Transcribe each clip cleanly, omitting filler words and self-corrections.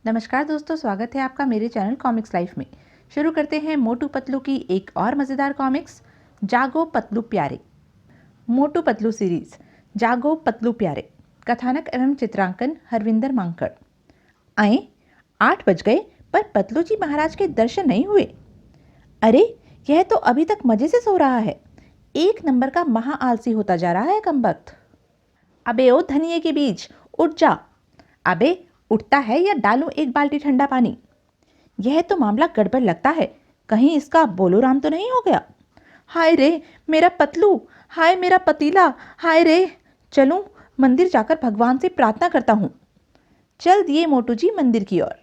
नमस्कार दोस्तों, स्वागत है आपका मेरे चैनल कॉमिक्स लाइफ में। शुरू करते हैं मोटू पतलू की एक और मज़ेदार कॉमिक्स, जागो पतलू प्यारे। मोटू पतलू सीरीज जागो पतलू प्यारे। कथानक एवं चित्रांकन हरविंदर मांकड़। आए 8 बज गए पर पतलू जी महाराज के दर्शन नहीं हुए। अरे, यह तो अभी तक मजे से सो रहा है। एक नंबर का महा आलसी होता जा रहा है कमबख्त। अबे ओ धनिये के बीज, उठ जा। अबे उठता है या डालूं एक बाल्टी ठंडा पानी? यह तो मामला गड़बड़ लगता है। कहीं इसका बोलो राम तो नहीं हो गया? हाय रे मेरा पतलू, हाय मेरा पतीला, हाय रे। चलूं मंदिर जाकर भगवान से प्रार्थना करता हूँ। चल दिए मोटू जी मंदिर की ओर।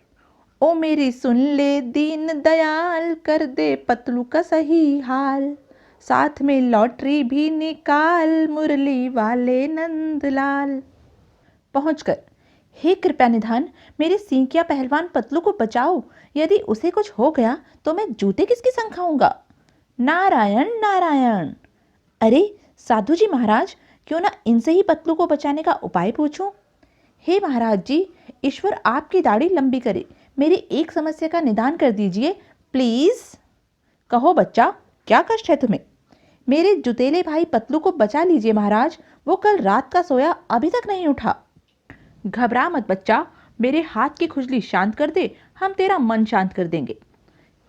ओ मेरी सुन ले दीन दयाल, कर दे पतलू का सही हाल, साथ में लॉटरी भी निकाल, मुरली वाले नंदलाल। पहुंचकर, हे कृपया निधान, मेरे सींकिया पहलवान पतलू को बचाओ। यदि उसे कुछ हो गया तो मैं जूते किसकी संग खाऊंगा? नारायण नारायण। अरे साधु जी महाराज, क्यों ना इनसे ही पतलू को बचाने का उपाय पूछूं? हे महाराज जी, ईश्वर आपकी दाढ़ी लंबी करे, मेरी एक समस्या का निदान कर दीजिए प्लीज। कहो बच्चा, क्या कष्ट है तुम्हें? मेरे जुतेले भाई पतलू को बचा लीजिए महाराज, वो कल रात का सोया अभी तक नहीं उठा। घबरा मत बच्चा, मेरे हाथ की खुजली शांत कर दे, हम तेरा मन शांत कर देंगे।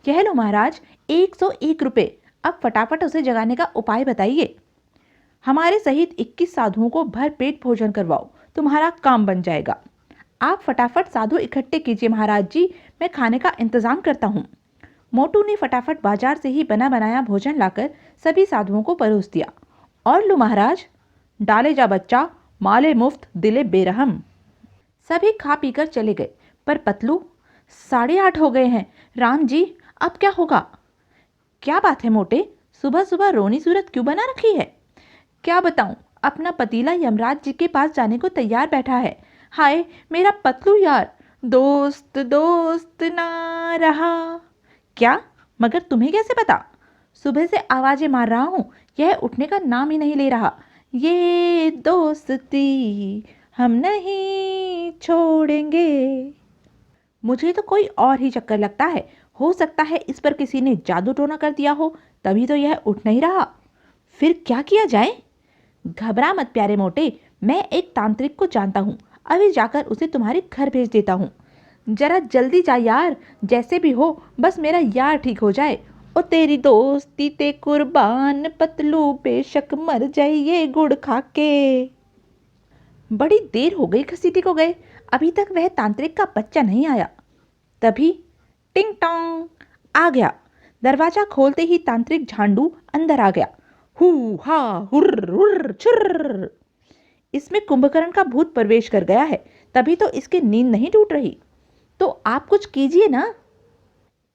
कह लो महाराज, 101 रुपए। अब फटाफट उसे जगाने का उपाय बताइए। हमारे सहित 21 साधुओं को भर पेट भोजन करवाओ, तुम्हारा काम बन जाएगा। आप फटाफट साधु इकट्ठे कीजिए महाराज जी, मैं खाने का इंतजाम करता हूँ। मोटू ने फटाफट बाजार से ही बना बनाया भोजन लाकर सभी साधुओं को परोस दिया। और लो महाराज। डाले जा बच्चा, माले मुफ्त दिले बेरहम। सभी खा पीकर चले गए, पर पतलू 8:30 हो गए हैं। राम जी, अब क्या होगा? क्या बात है मोटे, सुबह सुबह रोनी सूरत क्यों बना रखी है? क्या बताऊं, अपना पतीला यमराज जी के पास जाने को तैयार बैठा है। हाय मेरा पतलू यार, दोस्त दोस्त ना रहा। क्या? मगर तुम्हें कैसे पता? सुबह से आवाजें मार रहा हूं, यह उठने का नाम ही नहीं ले रहा। ये दोस्ती हम नहीं छोड़ेंगे। मुझे तो कोई और ही चक्कर लगता है। हो सकता है इस पर किसी ने जादू टोना कर दिया हो, तभी तो यह उठ नहीं रहा। फिर क्या किया जाए? घबरा मत प्यारे मोटे, मैं एक तांत्रिक को जानता हूँ, अभी जाकर उसे तुम्हारे घर भेज देता हूँ। जरा जल्दी जा यार, जैसे भी हो बस मेरा यार ठीक हो जाए। ओ तेरी दोस्ती ते कुर्बान, पतलू बेशक मर जाइए गुड़ खा के। बड़ी देर हो गई घसीटे को गए, अभी तक वह तांत्रिक का बच्चा नहीं आया। तभी टिंग टोंग आ गया। दरवाजा खोलते ही तांत्रिक झांडू अंदर आ गया। हु हा हुर्र हुर्र छुर्र। इसमें कुंभकर्ण का भूत प्रवेश कर गया है, तभी तो इसकी नींद नहीं टूट रही। तो आप कुछ कीजिए ना।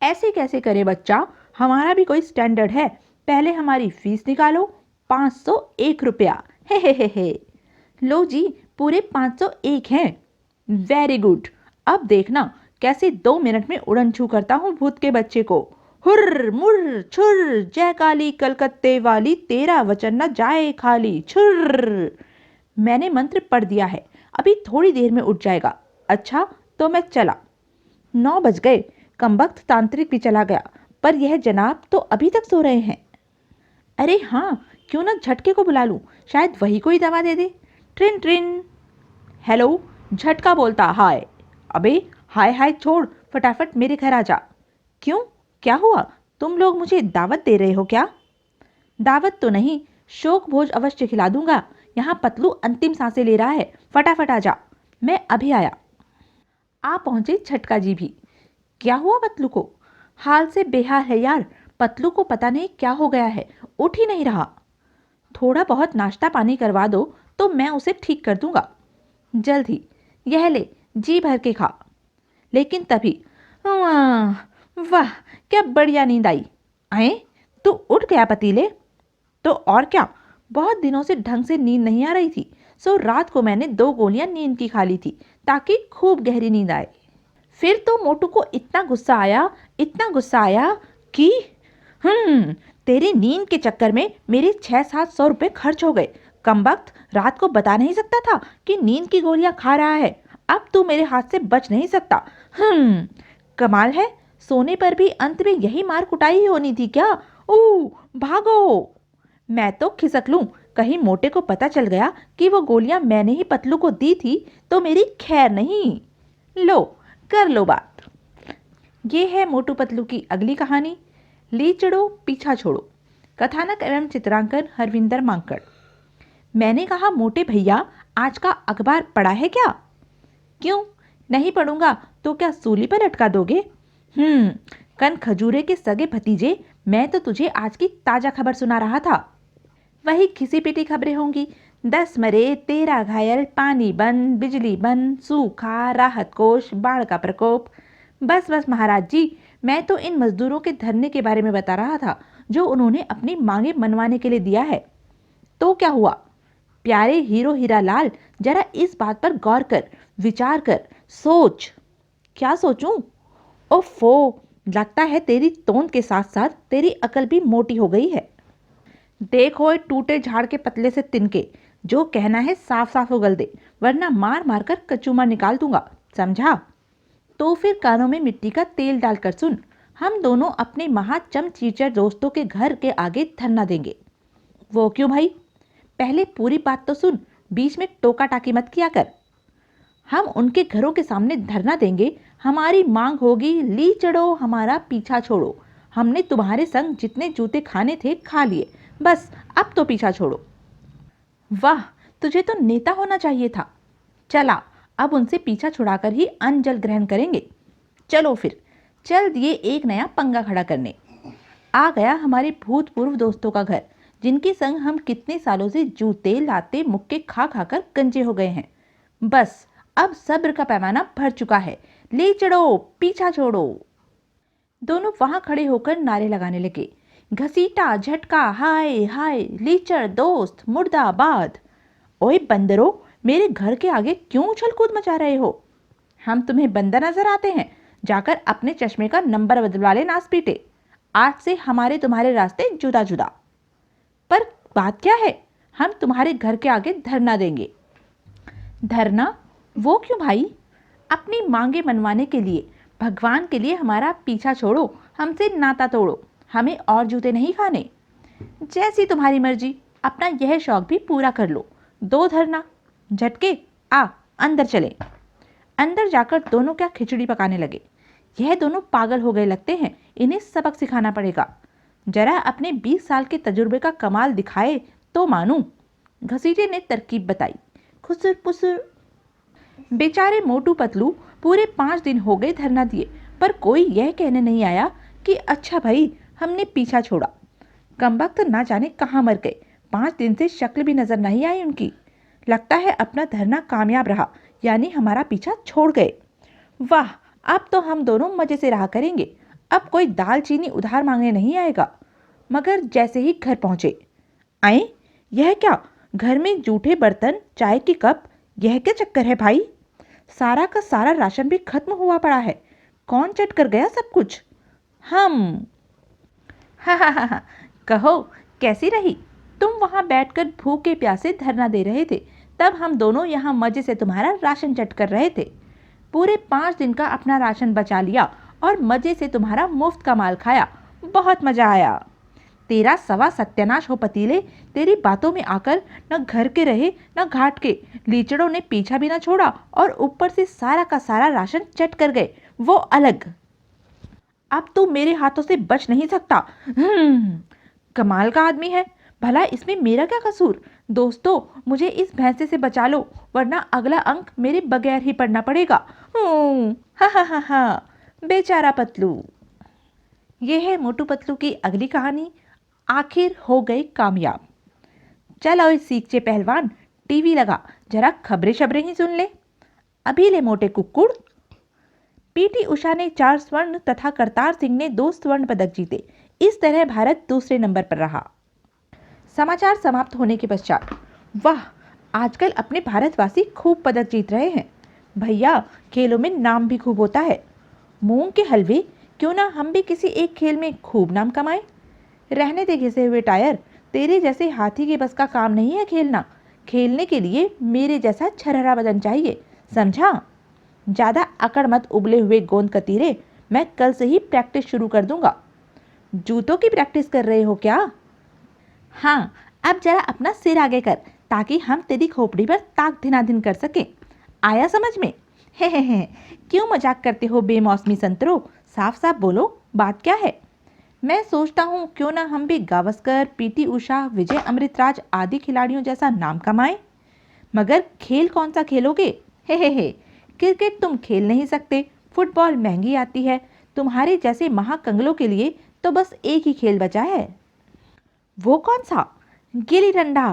ऐसे कैसे करे बच्चा, हमारा भी कोई स्टैंडर्ड है। पहले हमारी फीस निकालो, 501 रुपया। हे। लो जी, पूरे 501 हैं। Very good. अब देखना कैसे 2 मिनट में उड़न छू करता हूँ भूत के बच्चे को। हुर्र मुर्र छुर्र, जय काली कलकत्ते वाली, तेरा वचन न जाए खाली छुर्र। मैंने मंत्र पढ़ दिया है, अभी थोड़ी देर में उठ जाएगा। अच्छा तो मैं चला। 9 बज गए, कमबख्त तांत्रिक भी चला गया, पर यह जनाब तो अभी तक सो रहे हैं। अरे हाँ, क्यों ना झटके को बुला लूं, शायद वही कोई दवा दे दे। ट्रिन ट्रिन। हेलो, झटका बोलता हाय। अबे हाय हाय छोड़, फटाफट मेरे घर आ जा। क्यों, क्या हुआ? तुम लोग मुझे दावत दे रहे हो क्या? दावत तो नहीं, शोक भोज अवश्य खिला दूंगा। यहाँ पतलू अंतिम सांसें ले रहा है, फटाफट आ जा। मैं अभी आया। आ पहुंचे झटका जी भी। क्या हुआ पतलू को? हाल से बेहाल है यार, पतलू को पता नहीं क्या हो गया है, उठ ही नहीं रहा। थोड़ा बहुत नाश्ता पानी करवा दो तो मैं उसे ठीक कर दूंगा। जल्द ही। यह ले, जी भर के खा। लेकिन तभी वाह वाह, क्या बढ़िया नींद आई। आए, तू उठ गया पतीले? तो और क्या, बहुत दिनों से ढंग से नींद नहीं आ रही थी, सो रात को मैंने 2 गोलियां नींद की खा ली थी, ताकि खूब गहरी नींद आए। फिर तो मोटू को इतना गुस्सा आया कि तेरी नींद के चक्कर में मेरे 600-700 रुपए खर्च हो गए। कमबख्त, रात को बता नहीं सकता था कि नींद की गोलियां खा रहा है। अब तू मेरे हाथ से बच नहीं सकता। हम्म, कमाल है, सोने पर भी अंत में यही मार कुटाई ही होनी थी क्या? ओ, भागो! मैं तो खिसक लूं, कहीं मोटे को पता चल गया कि वो गोलियां मैंने ही पतलू को दी थी तो मेरी खैर नहीं। लो, कर लो बात। ये है मोटू पतलू की अगली कहानी, लीचड़ो पीछा छोड़ो। कथानक एवं चित्रांकन हरविंदर मांकड़। मैंने कहा, मोटे भैया, आज का अखबार पढ़ा है क्या? क्यों, नहीं पढ़ूंगा तो क्या सूली पर लटका दोगे? कन खजूरे के सगे भतीजे, मैं तो तुझे आज की ताजा खबर सुना रहा था। वही घिसी पिटी खबरें होंगी, 10 मरे, 13 घायल, पानी बंद, बिजली बंद, सूखा, राहत कोष, बाढ़ का प्रकोप। बस बस महाराज जी, मैं तो इन मजदूरों के धरने के बारे में बता रहा था जो उन्होंने अपनी मांगे मनवाने के लिए दिया है। तो क्या हुआ? प्यारे हीरो हीरा लाल, जरा इस बात पर गौर कर, विचार कर, सोच। क्या सोचूं? ओफो, लगता है तेरी तोंद के साथ साथ तेरी अकल भी मोटी हो गई है। देखो, टूटे झाड़ के पतले से तिनके, जो कहना है साफ साफ उगल दे, वरना मार मार कर कचूमा निकाल दूंगा, समझा? तो फिर कानों में मिट्टी का तेल डालकर सुन, हम दोनों अपने महाचमचीचर दोस्तों के घर के आगे धरना देंगे। वो क्यों भाई? पहले पूरी बात तो सुन, बीच में टोका टाकी मत किया कर। हम उनके घरों के सामने धरना देंगे, हमारी मांग होगी, ली चढ़ो हमारा पीछा छोड़ो। हमने तुम्हारे संग जितने जूते खाने थे खा लिए, बस अब तो पीछा छोड़ो। वाह, तुझे तो नेता होना चाहिए था। चला, अब उनसे पीछा छुड़ाकर ही अन्न जल ग्रहण करेंगे। चलो फिर, चल दिए एक नया पंगा खड़ा करने। आ गया हमारे भूतपूर्व दोस्तों का घर, जिनके संग हम कितने सालों से जूते लाते मुक्के खा खाकर गंजे हो गए हैं। बस अब सब्र का पैमाना भर चुका है, ले चढ़ो पीछा छोड़ो। दोनों वहां खड़े होकर नारे लगाने लगे, घसीटा झटका, हाय हाय, लीचड़ दोस्त मुर्दाबाद। ओए बंदरो, मेरे घर के आगे क्यों उछल कूद मचा रहे हो? हम तुम्हें बंदर नजर आते हैं? जाकर अपने चश्मे का नंबर बदलवा ले नास पीटे। आज से हमारे तुम्हारे रास्ते जुदा जुदा। पर बात क्या है? हम तुम्हारे घर के आगे धरना देंगे। धरना? वो क्यों भाई? अपनी मांगे मनवाने के लिए। भगवान के लिए हमारा पीछा छोड़ो, हमसे नाता तोड़ो, हमें और जूते नहीं खाने। जैसी तुम्हारी मर्जी, अपना यह शौक भी पूरा कर लो। दो धरना। झटके, आ अंदर चले। अंदर जाकर दोनों क्या खिचड़ी पकाने लगे। यह दोनों पागल हो गए लगते हैं, इन्हें सबक सिखाना पड़ेगा। जरा अपने 20 साल के तजुर्बे का कमाल दिखाए तो मानूं। घसीटे ने तरकीब बताई, खुसुर पुसुर। बेचारे मोटू पतलू पूरे 5 दिन हो गए धरना दिए, पर कोई यह कहने नहीं आया कि अच्छा भाई हमने पीछा छोड़ा। कमबख्त ना जाने कहाँ मर गए, 5 दिन से शक्ल भी नजर नहीं आई उनकी। लगता है अपना धरना कामयाब रहा, यानी हमारा पीछा छोड़ गए। वाह, अब तो हम दोनों मजे से रहा करेंगे। अब कोई दाल चीनी उधार मांगने नहीं आएगा। मगर जैसे ही घर पहुंचे, आए, यह क्या? घर में जूठे बर्तन, चाय की कप, यह क्या चक्कर है भाई? सारा का सारा राशन भी खत्म हुआ पड़ा है। कौन चट कर गया सब कुछ? हम। हा, कहो, कैसी रही? तुम वहां बैठकर भूखे प्यासे धरना दे रहे थे, तब हम दोनों यहाँ मजे से तुम्हारा राशन चट कर रहे थे। पूरे 5 दिन का अपना राशन बचा लिया और मजे से तुम्हारा मुफ्त का माल खाया। बहुत मजा आया। तेरा सवा सत्यानाश हो पतीले, तेरी बातों में आकर न घर के रहे न घाट के। लीचड़ों ने पीछा भी न छोड़ा और ऊपर से सारा का सारा राशन चट कर गए, वो अलग। अब तू मेरे हाथों से बच नहीं सकता। कमाल का आदमी है। भला इसमें मेरा क्या कसूर? दोस्तों, मुझे इस भैंसे से बचा लो, वरना अगला अंक मेरे बगैर ही पढ़ना पड़ेगा। हा, बेचारा पतलू। ये है मोटू पतलू की अगली कहानी, आखिर हो गए कामयाब। चल आओ सीखचे पहलवान, टीवी लगा, जरा खबरें शबरें ही सुन ले। अभी ले मोटे कुक्कुड़। पीटी उषा ने 4 स्वर्ण तथा करतार सिंह ने 2 स्वर्ण पदक जीते। इस तरह भारत दूसरे नंबर पर रहा। समाचार समाप्त होने के पश्चात, वाह, आजकल अपने भारतवासी खूब पदक जीत रहे हैं। भैया, खेलों में नाम भी खूब होता है। मूंग के हलवे, क्यों ना हम भी किसी एक खेल में खूब नाम कमाएं। रहने दे घिसे हुए टायर, तेरे जैसे हाथी के बस का काम नहीं है खेलना। खेलने के लिए मेरे जैसा छरहरा बदन चाहिए, समझा? ज़्यादा अकड़ मत उबले हुए गोंद कतीरे, मैं कल से ही प्रैक्टिस शुरू कर दूंगा। जूतों की प्रैक्टिस कर रहे हो क्या? हाँ, अब जरा अपना सिर आगे कर ताकि हम तेरी खोपड़ी पर ताक धिनाधिन कर सकें। आया समझ में? हे, क्यों मजाक करते हो बेमौसमी संतरो? साफ साफ बोलो, बात क्या है? मैं सोचता हूँ क्यों ना हम भी गावस्कर, पीटी उषा, विजय अमृतराज आदि खिलाड़ियों जैसा नाम कमाएं। मगर खेल कौन सा खेलोगे? हे, क्रिकेट तुम खेल नहीं सकते, फुटबॉल महंगी आती है, तुम्हारे जैसे महाकंगलों के लिए तो बस एक ही खेल बचा है। वो कौन सा? गिल्ली डंडा।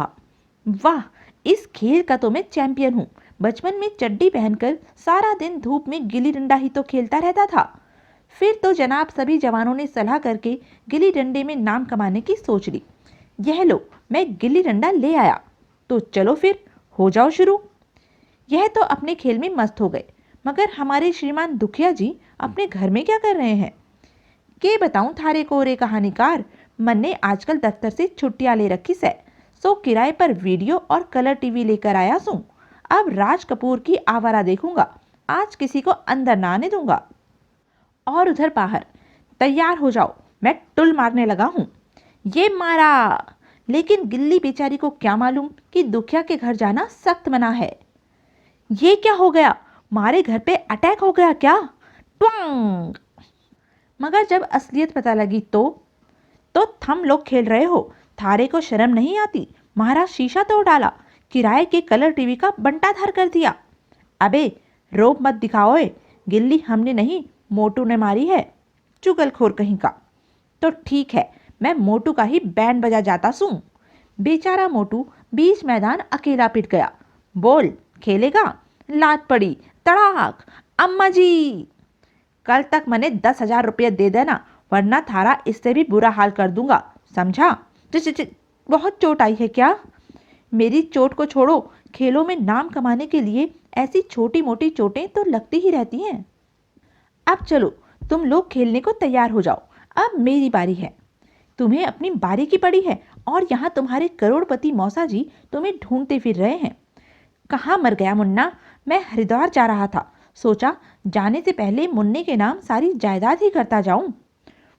वाह, इस खेल का तो मैं चैंपियन हूँ। बचपन में चड्डी पहनकर सारा दिन धूप में गिल्ली डंडा ही तो खेलता रहता था। फिर तो जनाब सभी जवानों ने सलाह करके गिल्ली डंडे में नाम कमाने की सोच ली। यह लो, मैं गिल्ली डंडा ले आया, तो चलो फिर हो जाओ शुरू। यह तो अपने खेल में मस्त हो गए, मगर हमारे श्रीमान दुखिया जी अपने घर में क्या कर रहे हैं? के बताऊं थारे कोरे कहानीकार, मन ने आजकल दफ्तर से छुट्टियां ले रखी से, सो किराए पर वीडियो और कलर टीवी लेकर आया सूं। अब राज कपूर की आवारा देखूंगा, आज किसी को अंदर ना आने दूंगा। और उधर बाहर तैयार हो जाओ, मैं टुल मारने लगा हूँ। ये मारा, लेकिन गिल्ली बेचारी को क्या मालूम कि दुखिया के घर जाना सख्त मना है। ये क्या हो गया? मारे घर पे अटैक हो गया क्या? ट्वांग! मगर जब असलियत पता लगी तो थम लोग खेल रहे हो, थारे को शर्म नहीं आती? महाराज शीशा तोड़ डाला, किराए के कलर टीवी का बंटाधार कर दिया। अबे रोब मत दिखाओ, गिल्ली हमने नहीं मोटू ने मारी है, चुगलखोर कहीं का। तो ठीक है, मैं मोटू का ही बैंड बजा जाता सूं। बेचारा मोटू बीच मैदान अकेला पिट गया। बोल, खेलेगा? लात पड़ी, तड़ाक, अम्मा जी। कल तक मैंने 10,000 रुपये दे देना, वरना थारा इससे भी बुरा हाल कर दूंगा, समझा? बहुत चोट आई है क्या? मेरी चोट को छोड़ो, खेलों में नाम कमाने के लिए ऐसी छोटी मोटी चोटें तो लगती ही रहती हैं। अब चलो, तुम लोग खेलने को तैयार हो जाओ, अब मेरी बारी है। तुम्हें अपनी बारी की पड़ी है और यहाँ तुम्हारे करोड़पति मौसा जी तुम्हें ढूंढते फिर रहे हैं। कहाँ मर गया मुन्ना? मैं हरिद्वार जा रहा था, सोचा जाने से पहले मुन्ने के नाम सारी जायदाद ही करता जाऊं।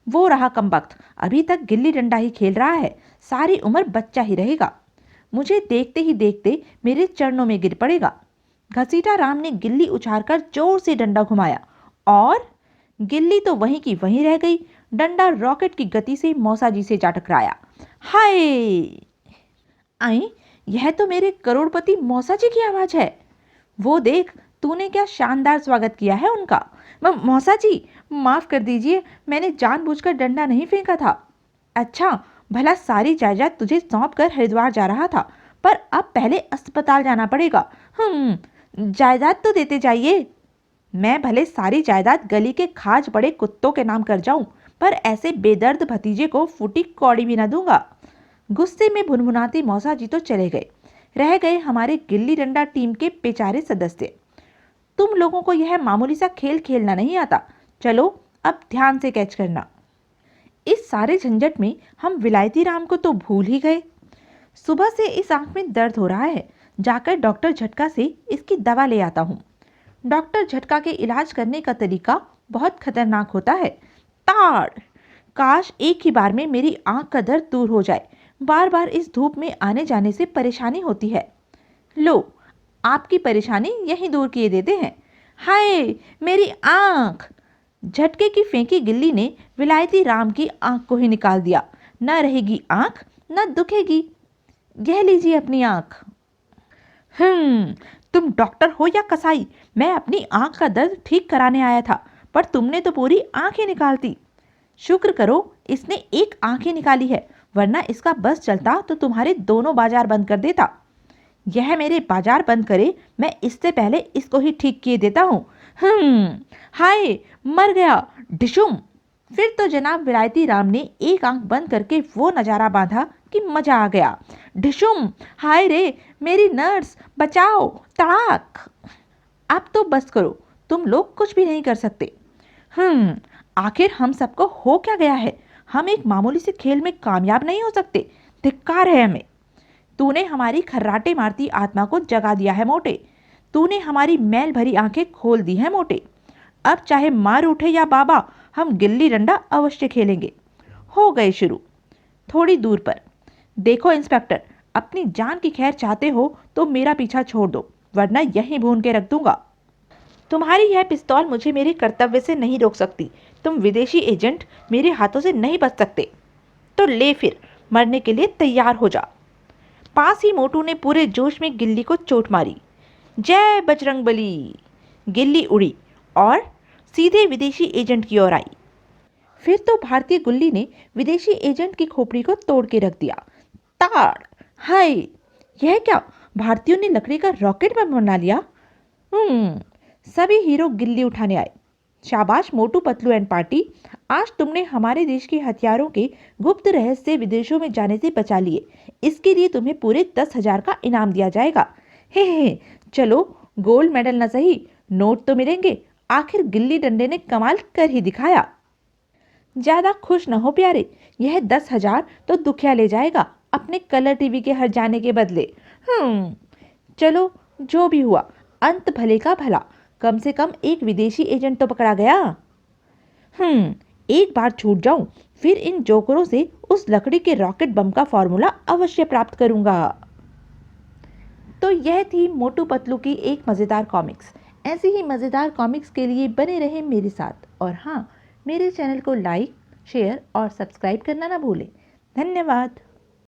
वो रहा कमबख्त, अभी तक गिल्ली डंडा ही खेल रहा है, सारी उम्र बच्चा ही रहेगा। मुझे देखते ही देखते मेरे चरणों में गिर पड़ेगा। घसीटा राम ने गिल्ली उछालकर जोर से डंडा घुमाया और गिल्ली तो वहीं की वहीं रह गई। डंडा रॉकेट की गति से मौसा जी से जा टकराया। हाय! आई, यह तो मेरे करोड़पति मौसा जी की आवाज है। वो देख, तूने क्या शानदार स्वागत किया है उनका। मौसा जी, माफ कर दीजिए, मैंने जानबूझकर डंडा नहीं फेंका था। अच्छा, भला सारी जायदाद तुझे सौंप कर हरिद्वार जा रहा था, पर अब पहले अस्पताल जाना पड़ेगा। जायदाद तो देते जाइए। मैं भले सारी जायदाद गली के खाज पड़े कुत्तों के नाम कर जाऊं, पर ऐसे बेदर्द भतीजे को फूटी कौड़ी भी न दूंगा। गुस्से में भुनभुनाती मौसा जी तो चले गए। रह गए हमारे गिल्ली डंडा टीम के बेचारे सदस्य। तुम लोगों को यह मामूली सा खेल खेलना नहीं आता, चलो अब ध्यान से कैच करना। इस सारे झंझट में हम विलायती राम को तो भूल ही गए। सुबह से इस आंख में दर्द हो रहा है, जाकर डॉक्टर झटका से इसकी दवा ले आता हूँ। डॉक्टर झटका के इलाज करने का तरीका बहुत खतरनाक होता है। ताड़! काश एक ही बार में मेरी आंख का दर्द दूर हो जाए, बार बार इस धूप में आने जाने से परेशानी होती है। लो, आपकी परेशानी यहीं दूर किए देते हैं। हाय, मेरी आंख! झटके की फेंकी गिल्ली ने विलायती राम की आंख को ही निकाल दिया। न रहेगी आंख, न दुखेगी। यह लीजिए अपनी आंख। तुम डॉक्टर हो या कसाई, मैं अपनी आंख का दर्द ठीक कराने आया था, पर तुमने तो पूरी आंख ही निकाल दी। शुक्र करो इसने एक आंख ही निकाली है, वरना इसका बस चलता तो तुम्हारे दोनों बाजार बंद कर देता। यह मेरे बाजार बंद करे, मैं इससे पहले इसको ही ठीक किए देता हूँ। हाय, मर गया, डिशुम। फिर तो जनाब विलायती राम ने एक आंख बंद करके वो नजारा बांधा कि मजा आ गया। डिशुम! हाय रे, मेरी नर्स, बचाओ, तड़ाक! अब तो बस करो, तुम लोग कुछ भी नहीं कर सकते। आखिर हम सबको हो क्या गया है? हम एक मामूली से खेल में कामयाब नहीं हो सकते। धिक्कार है हमें। तूने हमारी खर्राटे मारती आत्मा को जगा दिया है मोटे। तूने हमारी मैल भरी आंखें खोल दी हैं मोटे। अब चाहे मार उठे या बाबा, हम गिल्ली डंडा अवश्य खेलेंगे। हो गए शुरू। थोड़ी दूर पर। देखो इंस्पेक्टर, अपनी जान की खैर चाहते हो तो मेरा पीछा छोड़ दो, वरना यहीं भून के रख दूंगा। तुम्हारी यह पिस्तौल मुझे मेरे कर्तव्य से नहीं रोक सकती। तुम विदेशी एजेंट मेरे हाथों से नहीं बच सकते। तो ले फिर, मरने के लिए तैयार हो जा। पास ही मोटू ने पूरे जोश में गिल्ली को चोट मारी। जय बजरंगबली। गिल्ली उड़ी और सीधे विदेशी एजेंट की ओर आई। फिर तो भारतीय गुल्ली ने विदेशी एजेंट की खोपड़ी को तोड़ के रख दिया। ताड़! हाय, यह क्या? भारतीयों ने लकड़ी का रॉकेट बम बना लिया। सभी हीरो गिल्ली उठाने आए। शाबाश मोटू पतलू एंड पार्टी, आज तुमने हमारे देश के हथियारों के गुप्त रहस्य विदेशों में जाने से बचा लिए। इसके लिए तुम्हें पूरे 10,000 का इनाम दिया जाएगा। हे, चलो, गोल्ड मेडल न सही, नोट तो मिलेंगे। आखिर गिल्ली डंडे ने कमाल कर ही दिखाया। ज्यादा खुश न हो प्यारे, यह 10,000 तो दुखिया ले जाएगा अपने कलर टीवी के हर जाने के बदले। चलो, जो भी हुआ, अंत भले का भला। कम से कम एक विदेशी एजेंट तो पकड़ा गया। एक बार छूट जाऊं, फिर इन जोकरों से उस लकड़ी के रॉकेट बम का फॉर्मूला अवश्य प्राप्त करूंगा। तो यह थी मोटू पतलू की एक मज़ेदार कॉमिक्स। ऐसी ही मज़ेदार कॉमिक्स के लिए बने रहें मेरे साथ, और हाँ, मेरे चैनल को लाइक, शेयर और सब्सक्राइब करना ना भूलें। धन्यवाद।